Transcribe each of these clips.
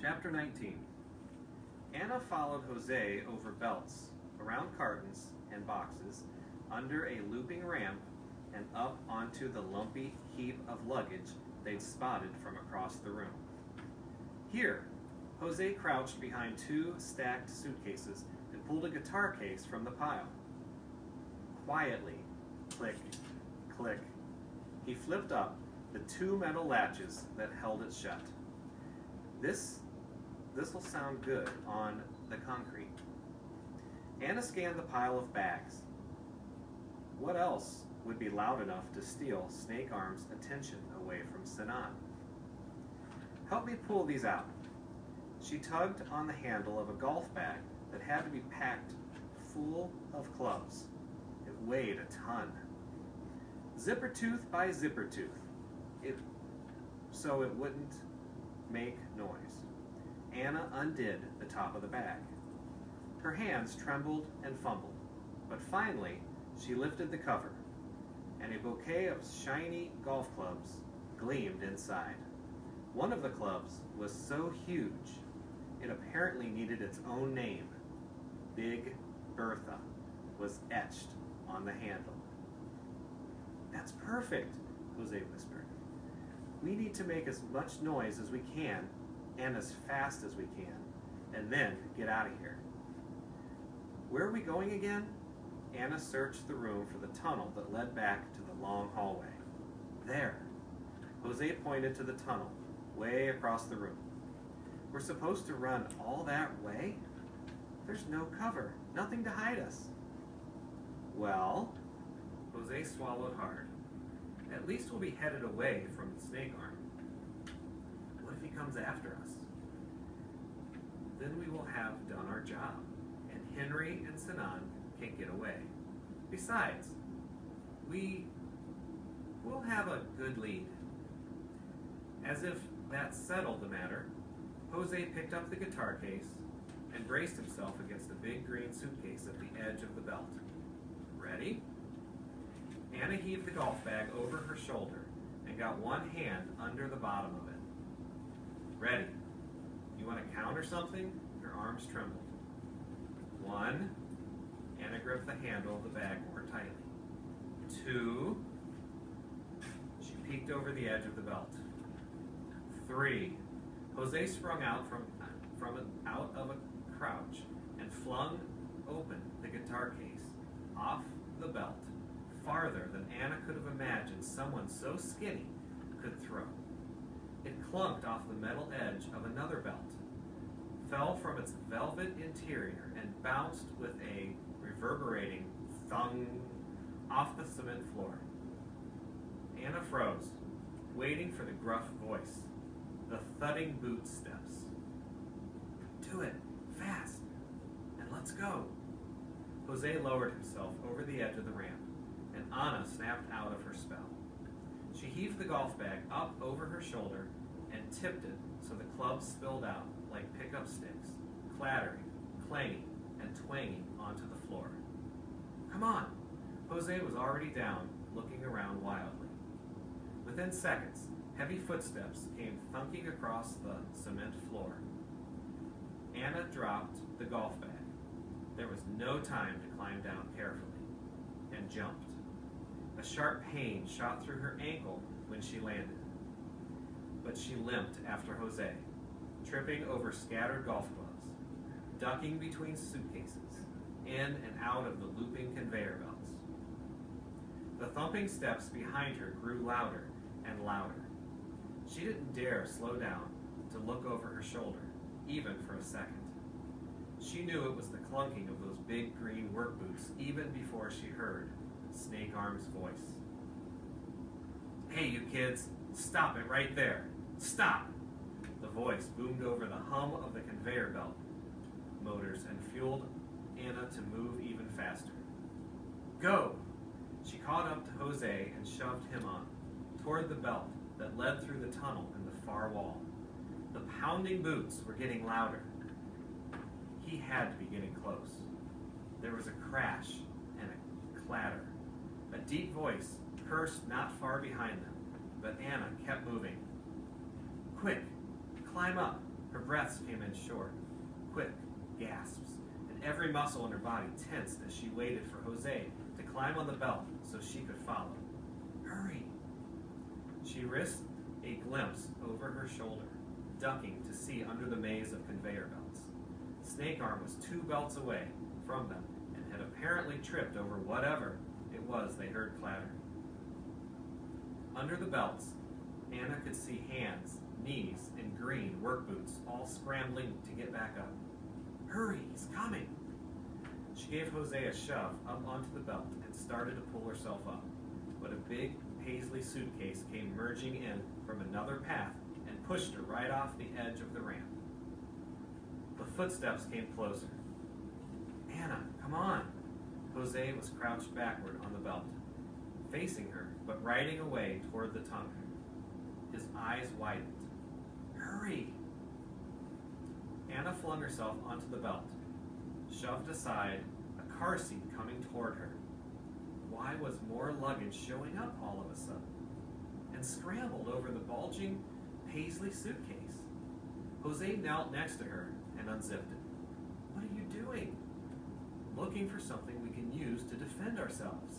Chapter 19. Anna followed Jose over belts, around cartons and boxes, under a looping ramp, and up onto the lumpy heap of luggage they'd spotted from across the room. Here, Jose crouched behind two stacked suitcases and pulled a guitar case from the pile. Quietly, click, click, he flipped up the two metal latches that held it shut. This'll sound good on the concrete. Anna scanned the pile of bags. What else would be loud enough to steal Snake Arm's attention away from Sinan? Help me pull these out. She tugged on the handle of a golf bag that had to be packed full of clubs. It weighed a ton. Zipper tooth by zipper tooth, so it wouldn't make noise. Anna undid the top of the bag. Her hands trembled and fumbled, but finally she lifted the cover, and a bouquet of shiny golf clubs gleamed inside. One of the clubs was so huge, it apparently needed its own name. Big Bertha was etched on the handle. That's perfect, Jose whispered. We need to make as much noise as we can and as fast as we can, and then get out of here. Where are we going again? Anna searched the room for the tunnel that led back to the long hallway. There. Jose pointed to the tunnel, way across the room. We're supposed to run all that way? There's no cover, nothing to hide us. Well, Jose swallowed hard. At least we'll be headed away from the Snake Arm. What if he comes after us? Then we will have done our job, and Henry and Sinan can't get away. Besides, we'll have a good lead. As if that settled the matter, Jose picked up the guitar case and braced himself against the big green suitcase at the edge of the belt. Ready? Anna heaved the golf bag over her shoulder and got one hand under the bottom of it. Ready? You want to count or something? Her arms trembled. 1. Anna gripped the handle of the bag more tightly. 2. She peeked over the edge of the belt. 3. Jose sprung out out of a crouch and flung open the guitar case off the belt, farther than Anna could have imagined someone so skinny could throw. It clunked off the metal edge of another belt, fell from its velvet interior, and bounced with a reverberating thung off the cement floor. Anna froze, waiting for the gruff voice, the thudding boot steps. Do it, fast, and let's go. Jose lowered himself over the edge of the ramp, and Anna snapped out of her spell. She heaved the golf bag up over her shoulder and tipped it so the clubs spilled out like pickup sticks, clattering, clanging, and twanging onto the floor. Come on! Jose was already down, looking around wildly. Within seconds, heavy footsteps came thunking across the cement floor. Anna dropped the golf bag. There was no time to climb down carefully, and jumped. A sharp pain shot through her ankle when she landed. But she limped after Jose, tripping over scattered golf clubs, ducking between suitcases, in and out of the looping conveyor belts. The thumping steps behind her grew louder and louder. She didn't dare slow down to look over her shoulder, even for a second. She knew it was the clunking of those big green work boots even before she heard Snake Arm's voice. Hey, you kids, stop it right there. Stop! The voice boomed over the hum of the conveyor belt motors and fueled Anna to move even faster. Go! She caught up to Jose and shoved him on, toward the belt that led through the tunnel in the far wall. The pounding boots were getting louder. He had to be getting close. There was a crash and a clatter. A deep voice cursed not far behind them, but Anna kept moving. Quick, climb up, Her breaths came in short, quick gasps, and every muscle in her body tensed as she waited for Jose to climb on the belt so she could follow. Hurry! She risked a glimpse over her shoulder, ducking to see under the maze of conveyor belts. Snake Arm was 2 belts away from them and had apparently tripped over whatever it was they heard clatter. Under the belts, Anna could see hands, knees, and green work boots all scrambling to get back up. Hurry, he's coming! She gave Jose a shove up onto the belt and started to pull herself up, but a big paisley suitcase came merging in from another path and pushed her right off the edge of the ramp. The footsteps came closer. Anna, come on! Jose was crouched backward on the belt, facing her, but riding away toward the tunnel. His eyes widened. Hurry! Anna flung herself onto the belt, shoved aside a car seat coming toward her. Why was more luggage showing up all of a sudden? And scrambled over the bulging paisley suitcase. Jose knelt next to her and unzipped it. What are you doing? Looking for something we can use to defend ourselves.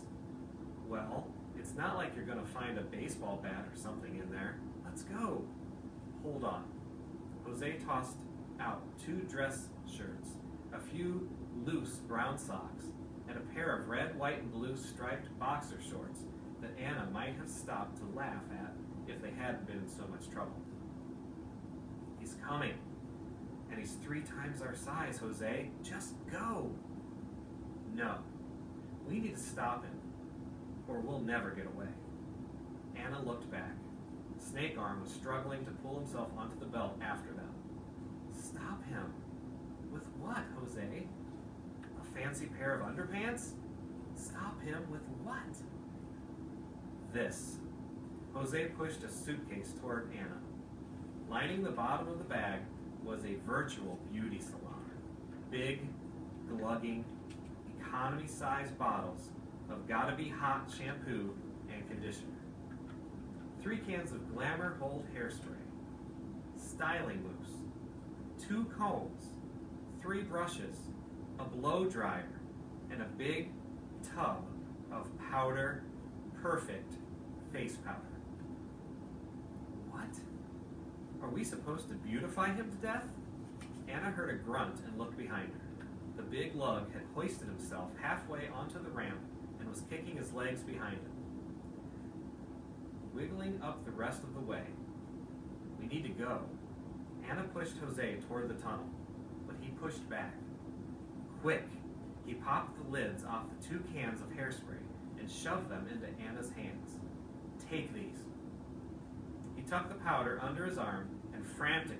Well, it's not like you're going to find a baseball bat or something in there. Let's go. Hold on. Jose tossed out 2 dress shirts, a few loose brown socks, and a pair of red, white, and blue striped boxer shorts that Anna might have stopped to laugh at if they hadn't been in so much trouble. He's coming, and he's 3 times our size, Jose. Just go. No, we need to stop him, or we'll never get away. Anna looked back. Snake Arm was struggling to pull himself onto the belt after them. Stop him? With what, Jose? A fancy pair of underpants? Stop him with what? This. Jose pushed a suitcase toward Anna. Lining the bottom of the bag was a virtual beauty salon. Big, glugging, economy-sized bottles of Gotta Be Hot shampoo and conditioner. 3 cans of Glamour Hold hairspray, styling mousse, 2 combs, 3 brushes, a blow dryer, and a big tub of powder, perfect face powder. What? Are we supposed to beautify him to death? Anna heard a grunt and looked behind her. The big lug had hoisted himself halfway onto the ramp and was kicking his legs behind him, wiggling up the rest of the way. We need to go. Anna pushed Jose toward the tunnel, but he pushed back. Quick! He popped the lids off the 2 cans of hairspray and shoved them into Anna's hands. Take these. He tucked the powder under his arm and frantically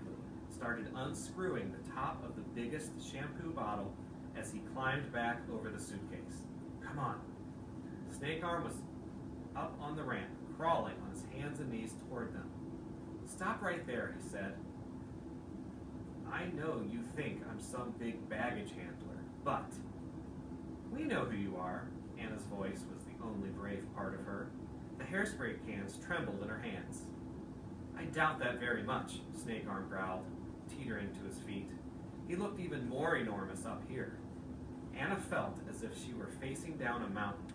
started unscrewing the top of the biggest shampoo bottle as he climbed back over the suitcase. Come on. Snake Arm was up on the ramp, crawling on his hands and knees toward them. Stop right there, he said. I know you think I'm some big baggage handler, but we know who you are. Anna's voice was the only brave part of her. The hairspray cans trembled in her hands. I doubt that very much, Snake Arm growled, teetering to his feet. He looked even more enormous up here. Anna felt as if she were facing down a mountain.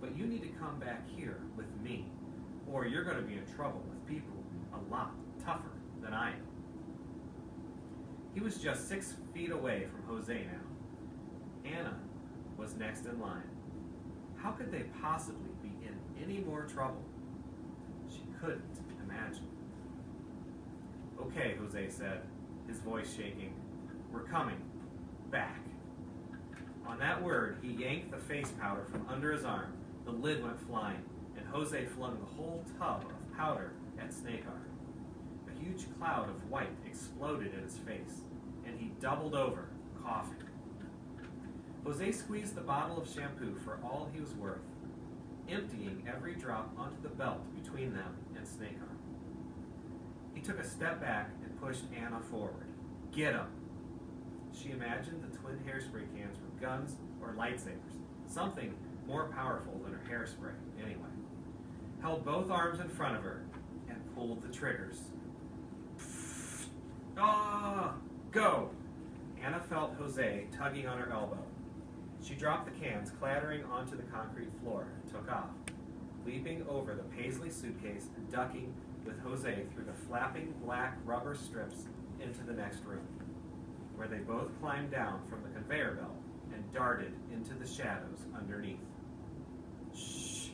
But you need to come back here with me, or you're going to be in trouble with people a lot tougher than I am. He was just 6 feet away from Jose now. Anna was next in line. How could they possibly be in any more trouble? She couldn't imagine. Okay, Jose said, his voice shaking. We're coming. Back. On that word, he yanked the face powder from under his arm. The lid went flying, and Jose flung the whole tub of powder at Snake Arm. A huge cloud of white exploded in his face, and he doubled over, coughing. Jose squeezed the bottle of shampoo for all he was worth, emptying every drop onto the belt between them and Snake Arm. He took a step back and pushed Anna forward. Get him! She imagined the twin hairspray cans were guns or lightsabers, something more powerful than her hairspray, anyway. Held both arms in front of her and pulled the triggers. Ah! Go! Anna felt Jose tugging on her elbow. She dropped the cans clattering onto the concrete floor and took off, leaping over the Paisley suitcase and ducking with Jose through the flapping black rubber strips into the next room, where they both climbed down from the conveyor belt and darted into the shadows underneath. Shh,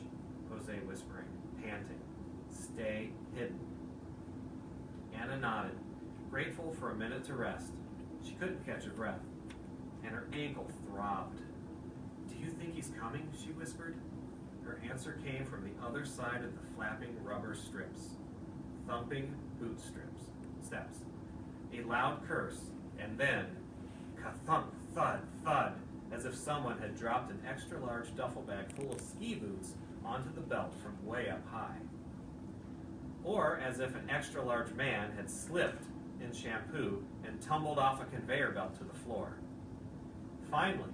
Jose whispering, panting. Stay hidden. Anna nodded, grateful for a minute to rest. She couldn't catch her breath, and her ankle throbbed. Do you think he's coming? She whispered. Her answer came from the other side of the flapping rubber strips. Thumping boot steps. A loud curse, and then ka-thunk, thud, thud, as if someone had dropped an extra-large duffel bag full of ski boots onto the belt from way up high. Or as if an extra-large man had slipped in shampoo and tumbled off a conveyor belt to the floor. Finally,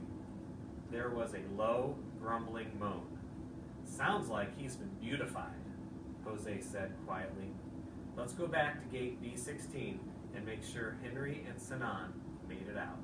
there was a low, grumbling moan. Sounds like he's been beautified, Jose said quietly. Let's go back to gate B16 and make sure Henry and Sinan made it out.